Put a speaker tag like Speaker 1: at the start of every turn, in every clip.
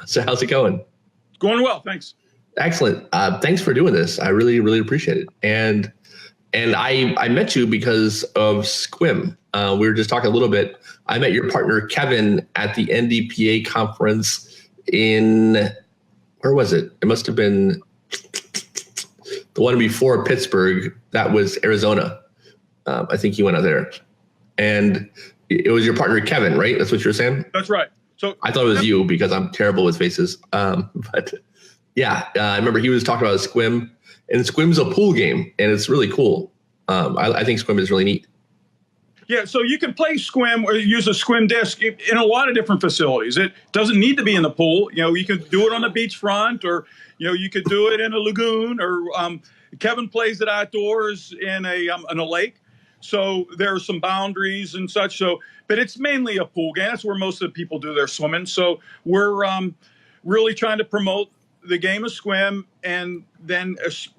Speaker 1: So how's it going?
Speaker 2: Going well, thanks.
Speaker 1: Excellent. Thanks for doing this. I really, really appreciate it. And I met you because of SKWIM. We were just talking a little bit. I met your partner, Kevin, at the NDPA conference in, where was it? It must have been the one before Pittsburgh. That was Arizona. I think you went out there. And it was your partner, Kevin, right? That's what you were saying?
Speaker 2: That's right. So
Speaker 1: I thought it was you because I'm terrible with faces. But yeah, I remember he was talking about SKWIM. And SKWIM's a pool game, and it's really cool. I think SKWIM is really neat.
Speaker 2: Yeah, so you can play SKWIM or use a SKWIM disc in a lot of different facilities. It doesn't need to be in the pool. You know, you could do it on the beachfront, or you could do it in a lagoon, or Kevin plays it outdoors in a lake. So there are some boundaries and such. So, but it's mainly a pool game. That's where most of the people do their swimming. So we're really trying to promote the game of SKWIM, and then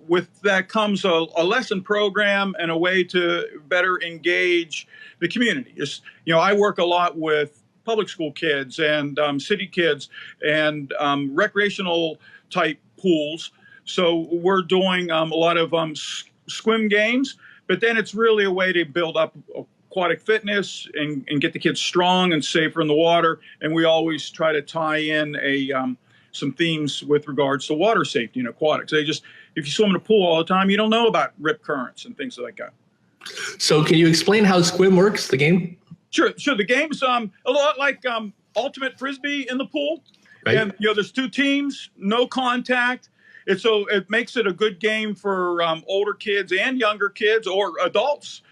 Speaker 2: with that comes a lesson program and a way to better engage the community. I work a lot with public school kids and city kids and recreational type pools. So we're doing a lot of SKWIM games, but then it's really a way to build up aquatic fitness and get the kids strong and safer in the water. And we always try to tie in some themes with regards to water safety and aquatics. If you swim in a pool all the time, you don't know about rip currents and things like that.
Speaker 1: So can you explain how SKWIM works, the game?
Speaker 2: Sure. The game's a lot like ultimate frisbee in the pool.
Speaker 1: Right.
Speaker 2: And there's two teams, no contact. It makes it a good game for older kids and younger kids or adults.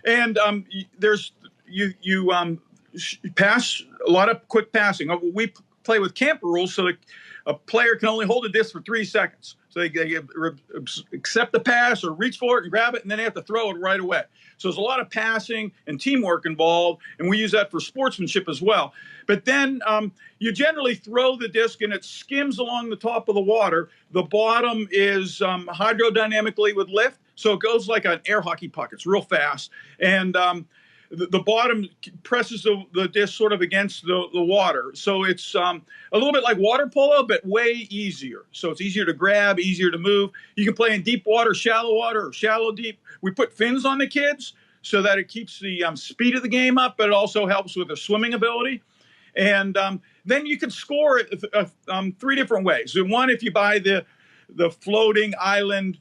Speaker 2: There's you pass a lot of quick passing. We play with camper rules, so a player can only hold a disc for 3 seconds. So they accept the pass or reach for it and grab it, and then they have to throw it right away. So there's a lot of passing and teamwork involved, and we use that for sportsmanship as well. But then you generally throw the disc, and it skims along the top of the water. The bottom is hydrodynamically with lift, so it goes like an air hockey puck. It's real fast. And the bottom presses the disc sort of against the water. So it's a little bit like water polo, but way easier. So it's easier to grab, easier to move. You can play in deep water, or shallow deep. We put fins on the kids so that it keeps the speed of the game up, but it also helps with the swimming ability. And then you can score it 3 different ways. One, if you buy the floating island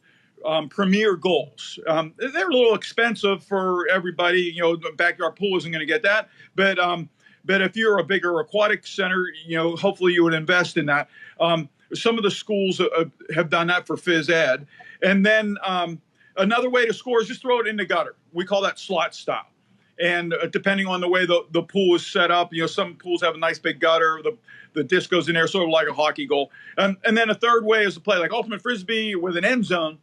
Speaker 2: premier goals. They're a little expensive for everybody. The backyard pool isn't going to get that. But if you're a bigger aquatic center, hopefully you would invest in that. Some of the schools have done that for phys ed. And then another way to score is just throw it in the gutter. We call that slot style. And depending on the way the pool is set up, some pools have a nice big gutter. The disc goes in there sort of like a hockey goal. And then a third way is to play like ultimate frisbee with an end zone.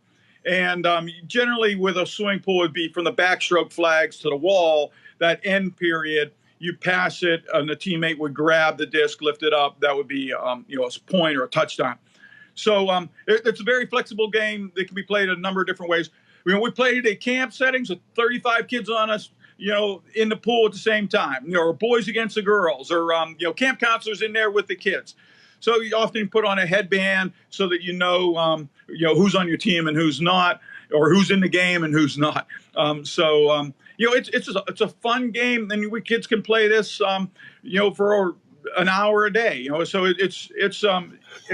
Speaker 2: And generally with a swimming pool, it'd be from the backstroke flags to the wall, that end period, you pass it and the teammate would grab the disc, lift it up. That would be, a point or a touchdown. So it's a very flexible game that can be played a number of different ways. We played it at camp settings with 35 kids on us, in the pool at the same time, or boys against the girls, or, camp counselors in there with the kids. So you often put on a headband so that who's on your team and who's not, or who's in the game and who's not. It's a fun game, and we kids can play this, for an hour a day. So it's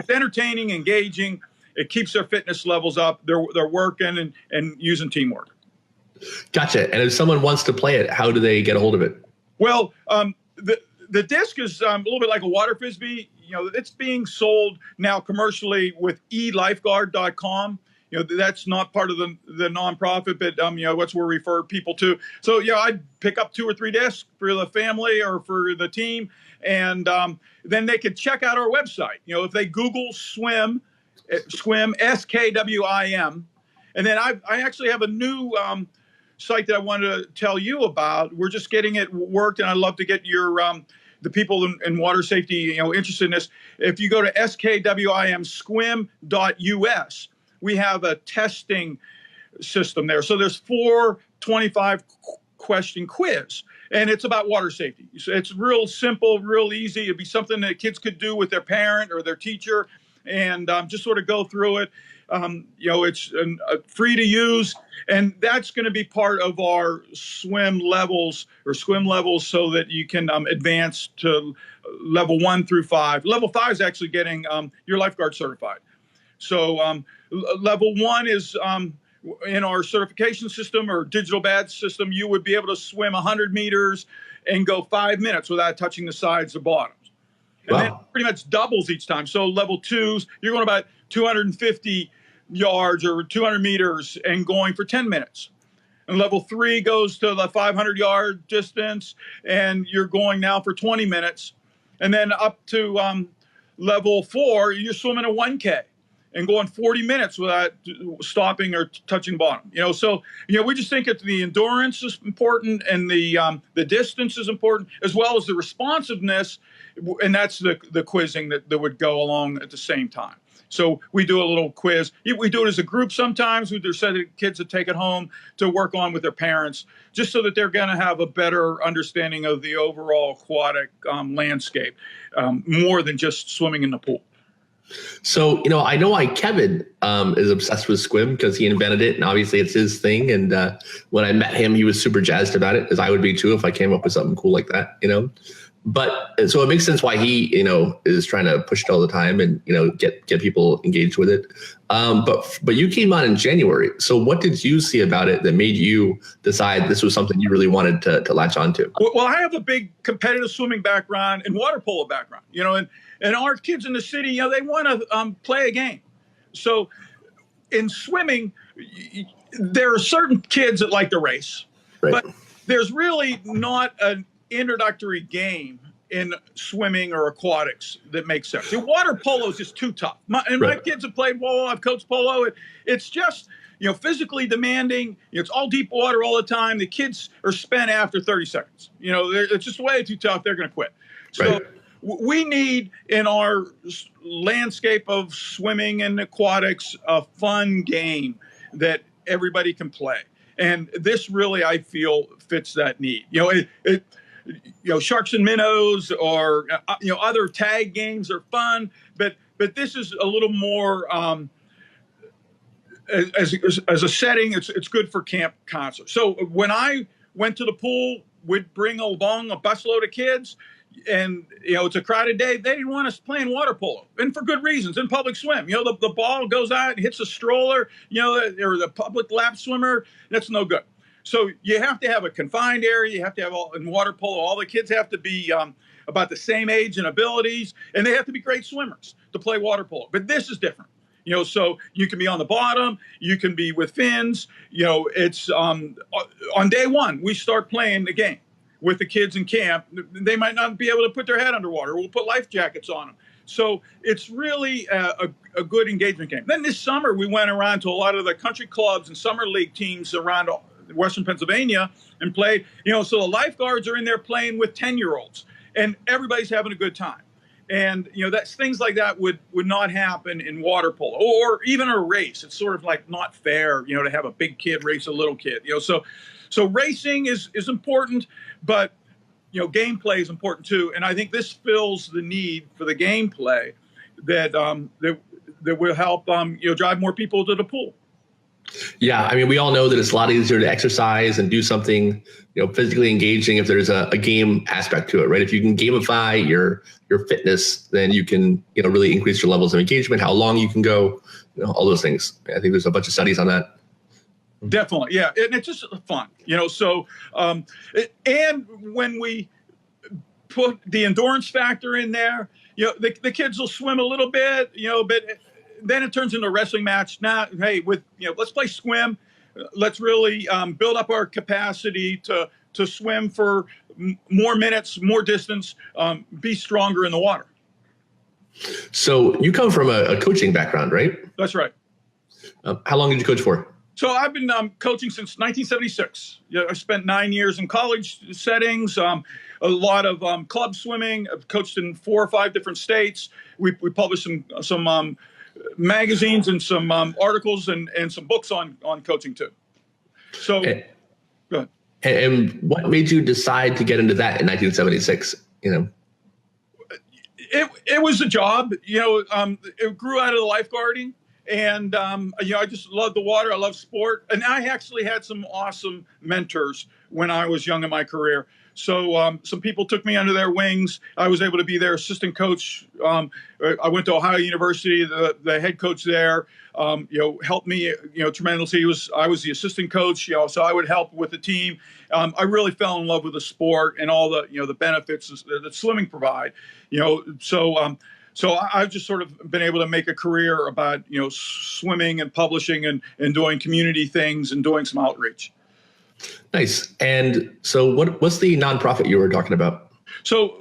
Speaker 2: entertaining, engaging. It keeps their fitness levels up. They're working and using teamwork.
Speaker 1: Gotcha. And if someone wants to play it, how do they get a hold of it?
Speaker 2: Well, the disc is a little bit like a water frisbee. It's being sold now commercially with elifeguard.com. That's not part of the nonprofit, but that's where we refer people to. So I'd pick up 2 or 3 discs for the family or for the team, and then they could check out our website. If they Google SKWIM, SKWIM, and then I actually have a new site that I wanted to tell you about. We're just getting it worked, and I'd love to get your the people in water safety, interested in this. If you go to SKWIM.SKWIM.us, we have a testing system there. So there's 4 25-question quiz, And it's about water safety. So it's real simple, real easy. It'd be something that kids could do with their parent or their teacher, and just sort of go through it. It's free to use, and that's going to be part of our swim levels, so that you can advance to level 1 through 5. Level 5 is actually getting your lifeguard certified. So level 1 is in our certification system or digital badge system. You would be able to swim 100 meters and go 5 minutes without touching the sides or bottoms. And then it pretty much doubles each time. So level 2s, you're going about 250 yards or 200 meters and going for 10 minutes. And level 3 goes to the 500-yard distance, and you're going now for 20 minutes. And then up to level 4, you're swimming a 1K and going 40 minutes without stopping or touching bottom. So we just think that the endurance is important, and the distance is important, as well as the responsiveness, and that's the quizzing that would go along at the same time. So we do a little quiz. We do it as a group sometimes. There's set of kids that take it home to work on with their parents, just so that they're going to have a better understanding of the overall aquatic landscape, more than just swimming in the pool.
Speaker 1: So, I know why Kevin is obsessed with SKWIM, because he invented it, and obviously it's his thing. And when I met him, he was super jazzed about it, as I would be too if I came up with something cool like that, But so it makes sense why he, is trying to push it all the time and, get people engaged with it. But you came on in January. So what did you see about it that made you decide this was something you really wanted to latch onto?
Speaker 2: Well, I have a big competitive swimming background and water polo background, and our kids in the city, they want to play a game. So in swimming, there are certain kids that like to race,
Speaker 1: right,
Speaker 2: but there's really not an introductory game in swimming or aquatics that makes sense. Water polo is just too tough. My kids have played polo. I've coached polo. It's just, physically demanding. It's all deep water all the time. The kids are spent after 30 seconds. It's just way too tough. They're going to quit. So
Speaker 1: right.
Speaker 2: We need, in our landscape of swimming and aquatics, a fun game that everybody can play. And this really, I feel, fits that need. Sharks and minnows or other tag games are fun, but this is a little more as a setting. It's good for camp concerts. So when I went to the pool, we'd bring along a busload of kids, and it's a crowded day. They didn't want us playing water polo, and for good reasons. In public swim, the ball goes out and hits a stroller, or the public lap swimmer. That's no good. So you have to have a confined area. You have to have in water polo, all the kids have to be about the same age and abilities, and they have to be great swimmers to play water polo. But this is different. So you can be on the bottom, you can be with fins. It's on day 1, we start playing the game with the kids in camp. They might not be able to put their head underwater. We'll put life jackets on them. So it's really a good engagement game. Then this summer, we went around to a lot of the country clubs and summer league teams around Western Pennsylvania and played, so the lifeguards are in there playing with 10-year-olds, and everybody's having a good time. And, that's things like that would not happen in water polo or even a race. It's sort of like not fair, to have a big kid race a little kid, so racing is important, but, gameplay is important too. And I think this fills the need for the gameplay that will help, drive more people to the pool.
Speaker 1: Yeah, I mean, we all know that it's a lot easier to exercise and do something, physically engaging if there's a game aspect to it, right? If you can gamify your fitness, then you can, really increase your levels of engagement, how long you can go, all those things. I think there's a bunch of studies on that.
Speaker 2: Definitely, yeah, and it's just fun, So, and when we put the endurance factor in there, the kids will swim a little bit, but then it turns into a wrestling match. Now, hey, let's play SKWIM. Let's really build up our capacity to swim for more minutes, more distance, be stronger in the water.
Speaker 1: So you come from a coaching background, right?
Speaker 2: That's right.
Speaker 1: How long did you coach for?
Speaker 2: So I've been coaching since 1976. I spent 9 years in college settings, a lot of club swimming. I've coached in 4 or 5 different states. We published some magazines and some articles and some books on coaching too. So, go ahead.
Speaker 1: And what made you decide to get into that in 1976?
Speaker 2: It was a job. It grew out of the lifeguarding. And, I just love the water. I love sport. And I actually had some awesome mentors when I was young in my career. So some people took me under their wings. I was able to be their assistant coach. I went to Ohio University. The head coach there, helped me, tremendously. I was the assistant coach, so I would help with the team. I really fell in love with the sport and all the, the benefits that swimming provide. So I've just sort of been able to make a career about, swimming and publishing and doing community things and doing some outreach.
Speaker 1: Nice. And so what's the nonprofit you were talking about?
Speaker 2: So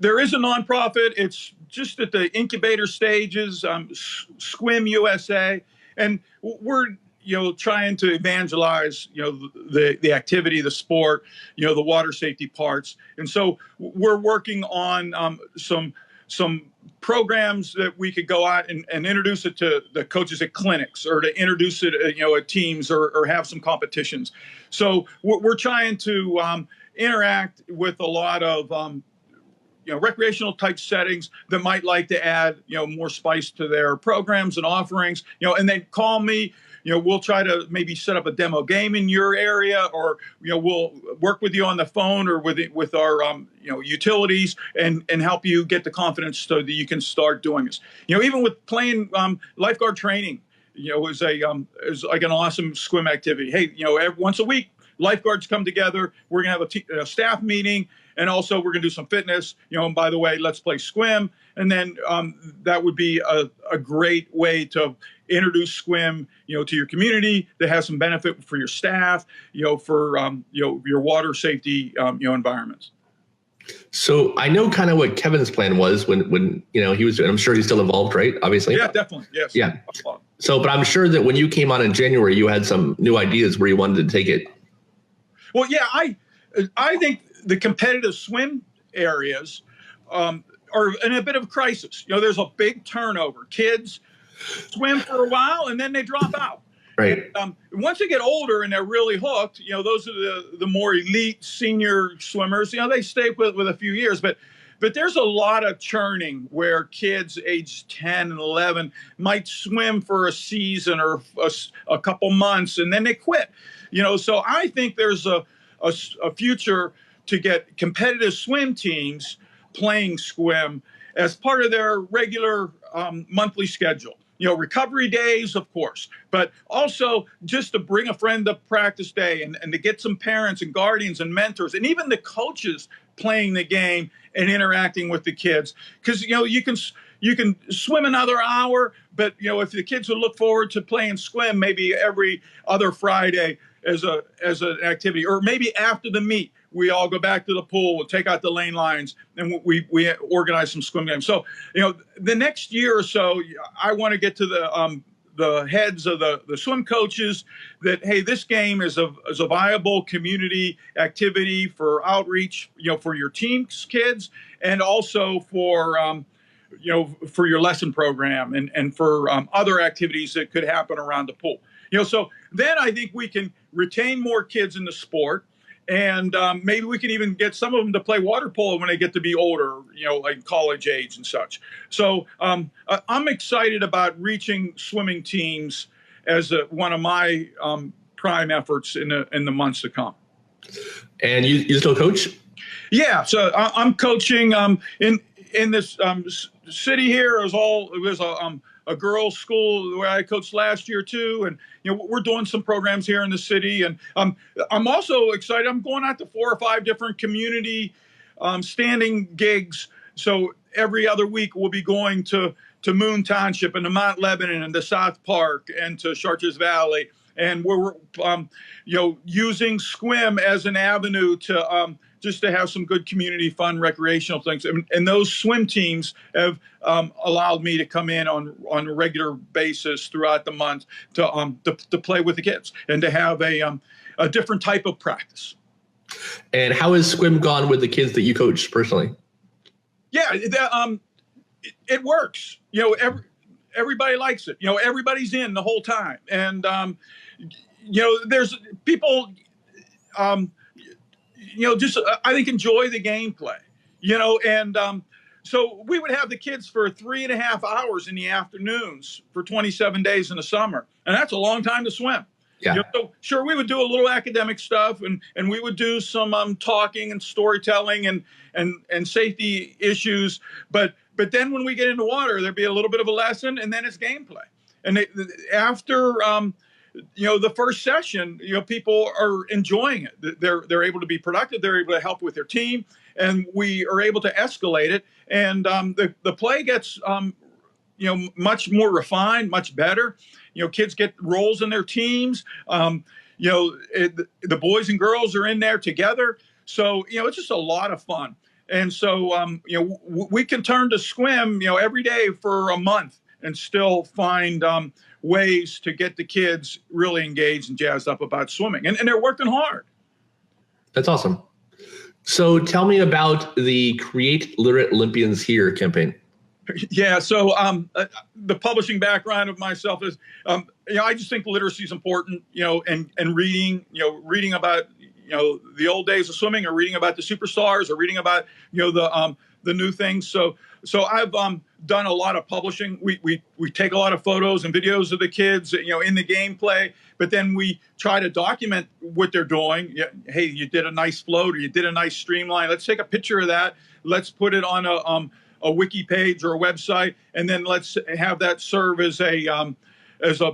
Speaker 2: there is a nonprofit. It's just at the incubator stages, SKWIM USA. And we're, trying to evangelize, the activity, the sport, the water safety parts. And so we're working on some programs that we could go out and introduce it to the coaches at clinics, or to introduce it, at teams, or have some competitions. So we're trying to interact with a lot of, recreational type settings that might like to add, more spice to their programs and offerings, and then call me. We'll try to maybe set up a demo game in your area, or, we'll work with you on the phone or with our, utilities and help you get the confidence so that you can start doing this. Even with playing lifeguard training, is like an awesome SKWIM activity. Hey, once a week, lifeguards come together. We're going to have a staff meeting. And also we're going to do some fitness, and by the way, let's play SKWIM. And then that would be a great way to introduce SKWIM, to your community, that has some benefit for your staff, for, your water safety, environments.
Speaker 1: So I know kind of what Kevin's plan was when he was, and I'm sure he's still involved, right? Obviously.
Speaker 2: Yeah, definitely. Yes.
Speaker 1: Yeah. So, but I'm sure that when you came on in January, you had some new ideas where you wanted to take it.
Speaker 2: Well, yeah, I think the competitive swim areas are in a bit of a crisis. There's a big turnover. Kids swim for a while and then they drop out.
Speaker 1: Right.
Speaker 2: And, once they get older and they're really hooked, those are the more elite senior swimmers. They stay with a few years, but there's a lot of churning where kids age 10 and 11 might swim for a season or a couple months and then they quit. So I think there's a future to get competitive swim teams playing SKWIM as part of their regular monthly schedule. Recovery days, of course, but also just to bring a friend to practice day and to get some parents and guardians and mentors and even the coaches playing the game and interacting with the kids. Because, you can swim another hour, but, if the kids would look forward to playing SKWIM maybe every other Friday as an activity, or maybe after the meet, we all go back to the pool, we'll take out the lane lines, and we organize some SKWIM games. So, the next year or so, I want to get to the heads of the swim coaches that, hey, this game is a viable community activity for outreach, for your team's kids, and also for for your lesson program and for other activities that could happen around the pool. So then I think we can retain more kids in the sport. And maybe we can even get some of them to play water polo when they get to be older, like college age and such. So I'm excited about reaching swimming teams as one of my prime efforts in the months to come.
Speaker 1: And you still coach?
Speaker 2: Yeah, so I'm coaching in this city here. It was a girls' school where I coached last year too, and we're doing some programs here in the city. And I'm also excited. I'm going out to 4 or 5 different community standing gigs. So every other week we'll be going to Moon Township and to Mount Lebanon and to South Park and to Chartiers Valley, and we're using SKWIM as an avenue to just to have some good community fun recreational things. And those swim teams have allowed me to come in on a regular basis throughout the month to play with the kids and to have a different type of practice.
Speaker 1: And how has SKWIM gone with the kids that you coach personally?
Speaker 2: Yeah, it works. Everybody likes it. Everybody's in the whole time. And, there's people, just I think enjoy the gameplay, and so we would have the kids for 3.5 hours in the afternoons for 27 days in the summer, and that's a long time to swim.
Speaker 1: Yeah.
Speaker 2: So sure, we would do a little academic stuff, and we would do some talking and storytelling and safety issues, but then when we get into water, there'd be a little bit of a lesson, and then it's gameplay. And after the first session, people are enjoying it. They're able to be productive. They're able to help with their team, and we are able to escalate it. And the play gets much more refined, much better. Kids get roles in their teams. The boys and girls are in there together. So, it's just a lot of fun. And so, we can turn to SKWIM, every day for a month and still find ways to get the kids really engaged and jazzed up about swimming. And they're working hard.
Speaker 1: That's awesome. So tell me about the Create Literate Olympians Here campaign.
Speaker 2: Yeah. So the publishing background of myself is, I just think literacy is important, and reading, reading about, the old days of swimming, or reading about the superstars, or reading about, the new things. So I've done a lot of publishing. We take a lot of photos and videos of the kids, in the gameplay, but then we try to document what they're doing. Hey, you did a nice float, or you did a nice streamline. Let's take a picture of that. Let's put it on a wiki page or a website, and then let's have that serve as a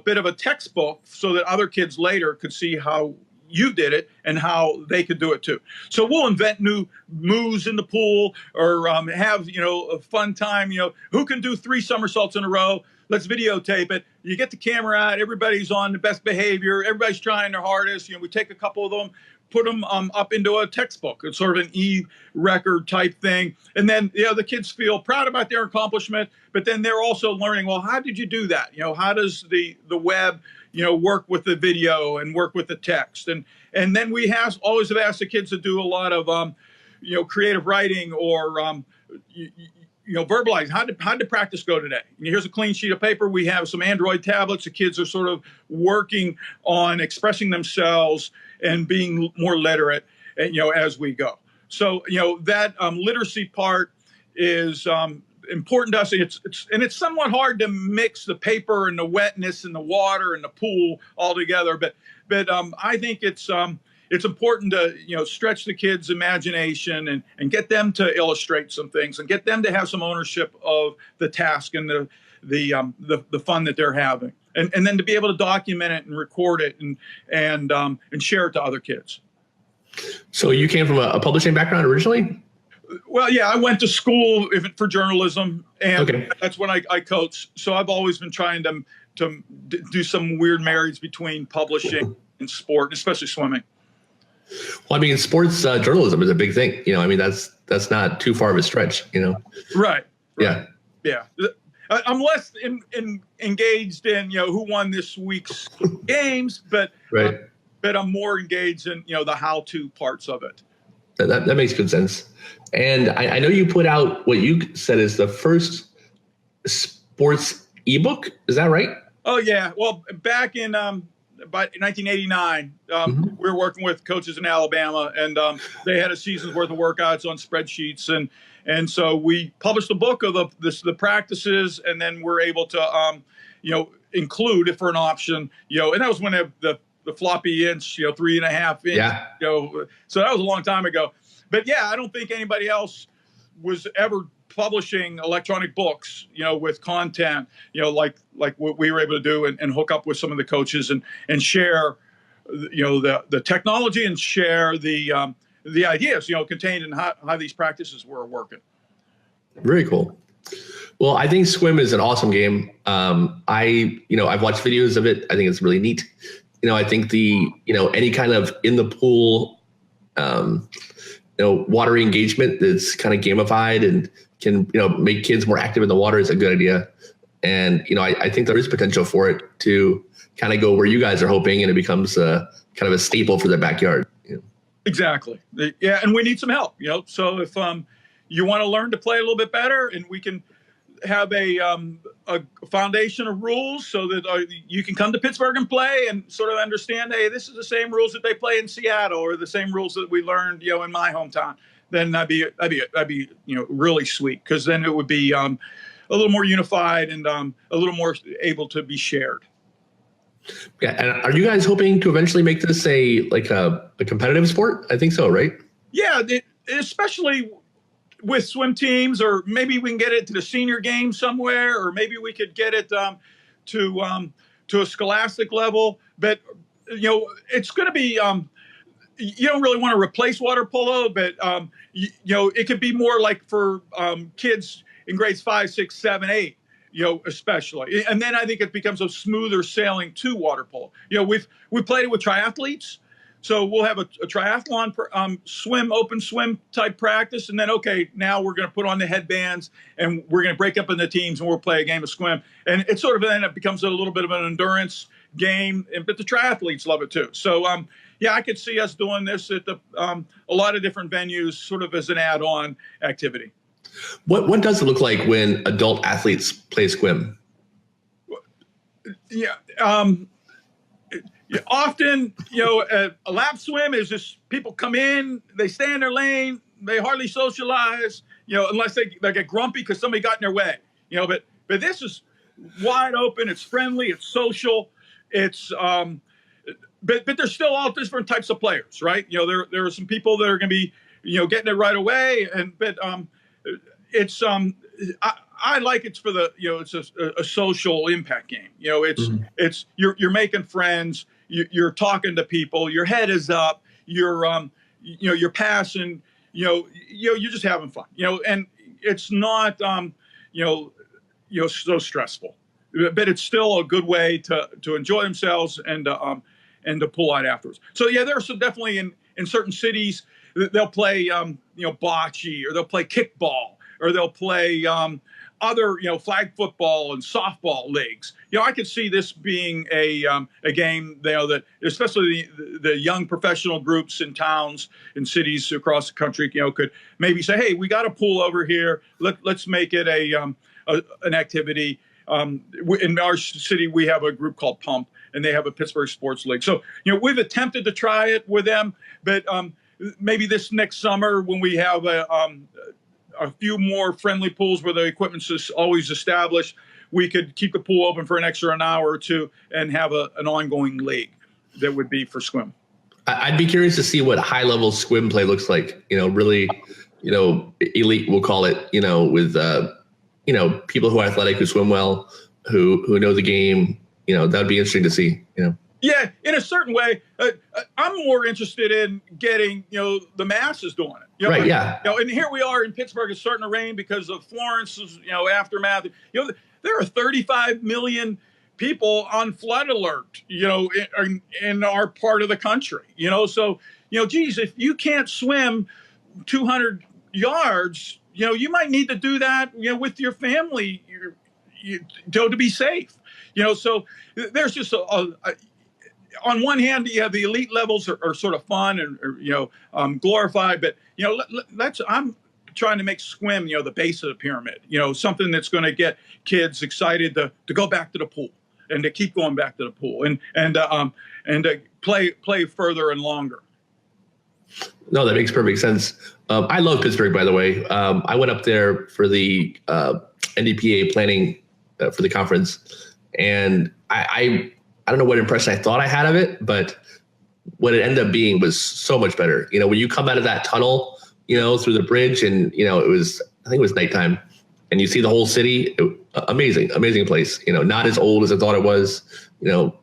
Speaker 2: bit of a textbook, so that other kids later could see how you did it and how they could do it too. So we'll invent new moves in the pool, or have a fun time. Who can do 3 somersaults in a row? Let's videotape it. You get the camera out. Everybody's on the best behavior. Everybody's trying their hardest. We take a couple of them, put them up into a textbook. It's sort of an e-record type thing. And then, the kids feel proud about their accomplishment, but then they're also learning, well, how did you do that? How does the web, work with the video and work with the text? And then we always have asked the kids to do a lot of, creative writing, or, verbalizing. How did practice go today? Here's a clean sheet of paper. We have some Android tablets. The kids are sort of working on expressing themselves and being more literate, as we go. So, that literacy part is important to us. It's somewhat hard to mix the paper and the wetness and the water and the pool all together. But I think it's important to stretch the kids' imagination and get them to illustrate some things and get them to have some ownership of the task and the fun that they're having, and then to be able to document it and record it and share it to other kids.
Speaker 1: So you came from a publishing background originally?
Speaker 2: Well, yeah, I went to school for journalism, and that's when I coached. So I've always been trying to do some weird marriage between publishing and sport, especially swimming.
Speaker 1: Well, I mean, sports journalism is a big thing. That's not too far of a stretch.
Speaker 2: Right.
Speaker 1: Yeah.
Speaker 2: Yeah. I'm less engaged in who won this week's games, but
Speaker 1: right.
Speaker 2: But I'm more engaged in the how-to parts of it.
Speaker 1: That makes good sense. And I know you put out what you said is the first sports ebook. Is that right?
Speaker 2: Oh yeah. Well, back in about 1989, we were working with coaches in Alabama, and they had a season's worth of workouts on spreadsheets, and so we published a book of the practices, and then we're able to include it for an option, and that was when the floppy inch, 3.5 inch,
Speaker 1: yeah.
Speaker 2: So that was a long time ago. But yeah, I don't think anybody else was ever publishing electronic books, with content, like what we were able to do, and hook up with some of the coaches and share, the technology, and share the ideas, contained in how these practices were working. Very
Speaker 1: cool. Well, I think SKWIM is an awesome game. I've watched videos of it. I think it's really neat. I think any kind of in the pool, water engagement that's kind of gamified and can, make kids more active in the water is a good idea. And, I think there is potential for it to kind of go where you guys are hoping, and it becomes kind of a staple for the backyard.
Speaker 2: Exactly. Yeah. And we need some help, so if you want to learn to play a little bit better, and we can have a foundation of rules so that you can come to Pittsburgh and play and sort of understand, hey, this is the same rules that they play in Seattle or the same rules that we learned, in my hometown. Then that'd be really sweet, because then it would be a little more unified and a little more able to be shared.
Speaker 1: Yeah, and are you guys hoping to eventually make this a competitive sport? I think so, right?
Speaker 2: Yeah, especially with swim teams, or maybe we can get it to the senior game somewhere, or maybe we could get it to a scholastic level. But it's going to be you don't really want to replace water polo, but it could be more like for kids in grades 5, 6, 7, 8. Especially, and then I think it becomes a smoother sailing to water polo. We played it with triathletes. So we'll have a triathlon, open swim type practice. And then, okay, now we're going to put on the headbands and we're going to break up into teams and we'll play a game of SKWIM. And it sort of then it becomes a little bit of an endurance game. But the triathletes love it too. So, I could see us doing this at a lot of different venues, sort of as an add-on activity.
Speaker 1: What does it look like when adult athletes play SKWIM?
Speaker 2: Yeah. Often, a lap swim is just people come in, they stay in their lane, they hardly socialize, unless they get grumpy because somebody got in their way, but this is wide open, it's friendly, it's social, it's, but there's still all different types of players, right? There are some people that are going to be, getting it right away, but it's, I like it's for the, it's a social impact game. It's you're making friends, you're talking to people, your head is up, you're passing, you're just having fun, and it's not, so stressful, but it's still a good way to enjoy themselves and to pull out afterwards. So yeah, there are some definitely in certain cities they'll play, bocce, or they'll play kickball, or they'll play, other, flag football and softball leagues. I could see this being a game, that especially the young professional groups in towns and cities across the country, could maybe say, hey, we got a pool over here. Let's make it an activity. In our city, we have a group called Pump, and they have a Pittsburgh Sports League. So, we've attempted to try it with them, but maybe this next summer when we have a few more friendly pools where the equipment's always established, we could keep the pool open for an hour or two and have an ongoing league that would be for SKWIM.
Speaker 1: I'd be curious to see what high-level SKWIM play looks like, really, elite, we'll call it, with, people who are athletic, who swim well, who know the game, that'd be interesting to see,
Speaker 2: Yeah, in a certain way, I'm more interested in getting, the masses doing it.
Speaker 1: Right, yeah.
Speaker 2: And here we are in Pittsburgh, it's starting to rain because of Florence's, aftermath. There are 35 million people on flood alert, in our part of the country, So, geez, if you can't swim 200 yards, you might need to do that, with your family, to be safe, So there's just on one hand, the elite levels are sort of fun and glorified, but I'm trying to make SKWIM the base of the pyramid, something that's going to get kids excited to go back to the pool and to keep going back to the pool and to play further and longer.
Speaker 1: No, that makes perfect sense. I love Pittsburgh, by the way. I went up there for the NDPA planning for the conference, and I don't know what impression I thought I had of it, but what it ended up being was so much better. When you come out of that tunnel, through the bridge, and I think it was nighttime, and you see the whole city. Amazing place. Not as old as I thought it was.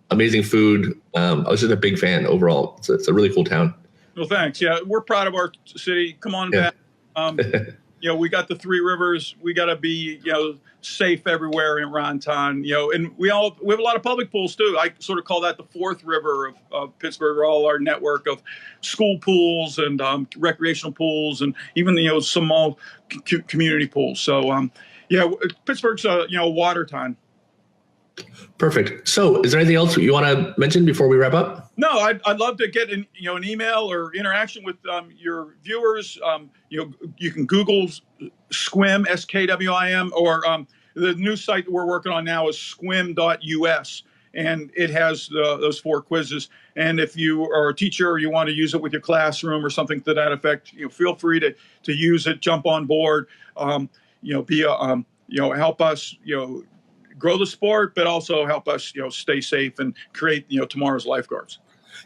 Speaker 1: Amazing food. I was just a big fan overall. It's a really cool town.
Speaker 2: Well, thanks. Yeah, we're proud of our city. Come on back. We got the three rivers. We got to be, safe everywhere around town. And we have a lot of public pools too. I sort of call that the fourth river of Pittsburgh. All our network of school pools and recreational pools, and even some small community pools. So Pittsburgh's water town.
Speaker 1: Perfect. So, is there anything else you want to mention before we wrap up?
Speaker 2: No, I'd love to get an email or interaction with your viewers. You can Google SKWIM, SKWIM, or The new site that we're working on now is SKWIM.us, and it has those 4 quizzes. And if you are a teacher or you want to use it with your classroom or something to that effect, feel free to use it, jump on board, be a, help us, grow the sport, but also help us, stay safe and create, tomorrow's lifeguards.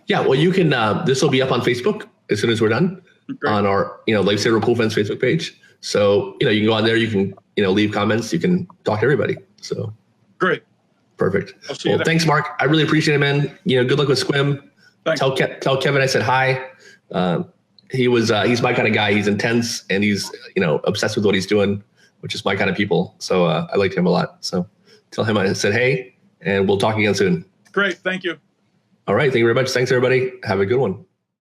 Speaker 1: Yeah, well, you can. This will be up on Facebook as soon as we're done. Great. On our, Lifesaver Pool Fence Facebook page. So, you can go on there. You can, leave comments. You can talk to everybody. So
Speaker 2: great.
Speaker 1: Perfect. Well, thanks, Mark. I really appreciate it, man. Good luck with SKWIM.
Speaker 2: Thanks.
Speaker 1: Tell Kevin I said hi. He's my kind of guy. He's intense and he's, obsessed with what he's doing, which is my kind of people. So I liked him a lot. So tell him I said hey, and we'll talk again soon.
Speaker 2: Great. Thank you.
Speaker 1: All right. Thank you very much. Thanks, everybody. Have a good one.